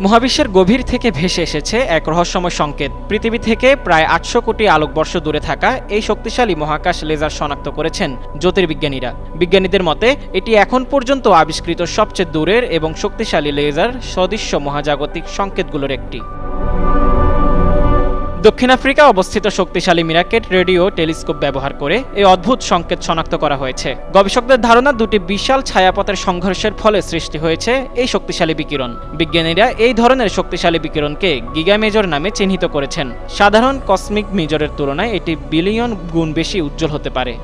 মহাবিশ্বের গভীর থেকে ভেসে এসেছে এক রহস্যময় সংকেত। পৃথিবী থেকে প্রায় ৮০০ কোটি আলোকবর্ষ দূরে থাকা এই শক্তিশালী মহাকাশ লেজার শনাক্ত করেছেন জ্যোতির্বিজ্ঞানীরা। বিজ্ঞানীদের মতে এটি এখন পর্যন্ত আবিষ্কৃত সবচেয়ে দূরের এবং শক্তিশালী লেজার সদৃশ্য মহাজাগতিক সংকেতগুলোর একটি। দক্ষিণ আফ্রিকা অবস্থিত শক্তিশালী মিরাকেট রেডিও টেলিস্কোপ ব্যবহার করে এই অদ্ভুত সংকেত শনাক্ত করা হয়েছে। গবেষকদের ধারণা দুটি বিশাল ছায়াপথের সংঘর্ষের ফলে সৃষ্টি হয়েছে এই শক্তিশালী বিকিরণ। বিজ্ঞানীরা এই ধরনের শক্তিশালী বিকিরণকে গিগা মেজর নামে চিহ্নিত করেছেন। সাধারণ কসমিক মেজরের তুলনায় এটি বিলিয়ন গুণ বেশি উজ্জ্বল হতে পারে।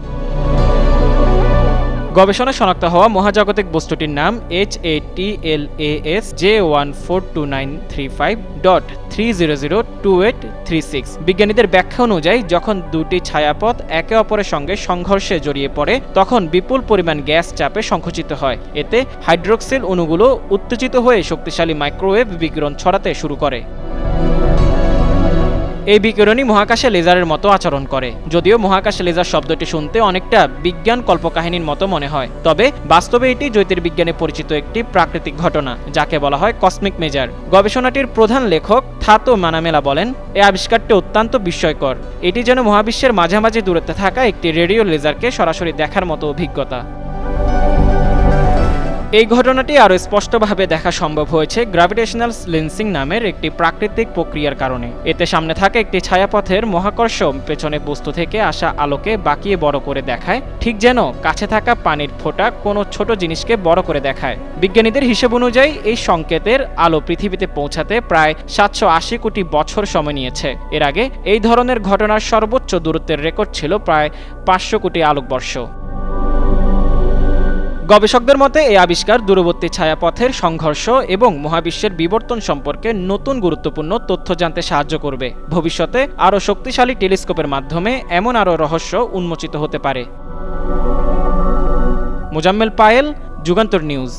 গবেষণায় শনাক্ত হওয়া মহাজাগতিক বস্তুটির নাম HATLAS J142935.3002836। বিজ্ঞানীদের ব্যাখ্যা অনুযায়ী যখন দুটি ছায়াপথ একে অপরের সঙ্গে সংঘর্ষে জড়িয়ে পড়ে তখন বিপুল পরিমাণ গ্যাস চাপে সংকুচিত হয়। এতে হাইড্রোক্সিল অণুগুলো উত্তেজিত হয়ে শক্তিশালী মাইক্রোওয়েভ বিকিরণ ছড়াতে শুরু করে। এই বিকিরণই মহাকাশে লেজারের মতো আচরণ করে। যদিও মহাকাশে লেজার শব্দটি শুনতে অনেকটা বিজ্ঞান কল্পকাহিনীর মতো মনে হয়, তবে বাস্তবে এটি জ্যোতির্বিজ্ঞানে পরিচিত একটি প্রাকৃতিক ঘটনা যাকে বলা হয় কসমিক মেজার। গবেষণাটির প্রধান লেখক থাতো মানামেলা বলেন, এই আবিষ্কারটি অত্যন্ত বিস্ময়কর। এটি যেন মহাবিশ্বের মাঝামাঝি দূরত্বে থাকা একটি রেডিও লেজারকে সরাসরি দেখার মতো অভিজ্ঞতা। এই ঘটনাটি আরও স্পষ্টভাবে দেখা সম্ভব হয়েছে গ্র্যাভিটেশনাল লেন্সিং নামের একটি প্রাকৃতিক প্রক্রিয়ার কারণে। এতে সামনে থাকা একটি ছায়াপথের মহাকর্ষ পেছনে বস্তু থেকে আসা আলোকে বাঁকিয়ে বড় করে দেখায়, ঠিক যেন কাছে থাকা পানির ফোঁটা কোনো ছোট জিনিসকে বড় করে দেখায়। বিজ্ঞানীদের হিসেব অনুযায়ী এই সংকেতের আলো পৃথিবীতে পৌঁছাতে প্রায় 780 কোটি বছর সময় নিয়েছে। এর আগে এই ধরনের ঘটনার সর্বোচ্চ দূরত্বের রেকর্ড ছিল প্রায় 500 কোটি আলোকবর্ষ। গবেষকদের মতে এই আবিষ্কার দূরবর্তী ছায়াপথের সংঘর্ষ এবং মহাবিশ্বের বিবর্তন সম্পর্কে নতুন গুরুত্বপূর্ণ তথ্য জানতে সাহায্য করবে। ভবিষ্যতে আরও শক্তিশালী টেলিস্কোপের মাধ্যমে এমন আরও রহস্য উন্মোচিত হতে পারে। মোজাম্মেল পায়েল, যুগান্তর নিউজ।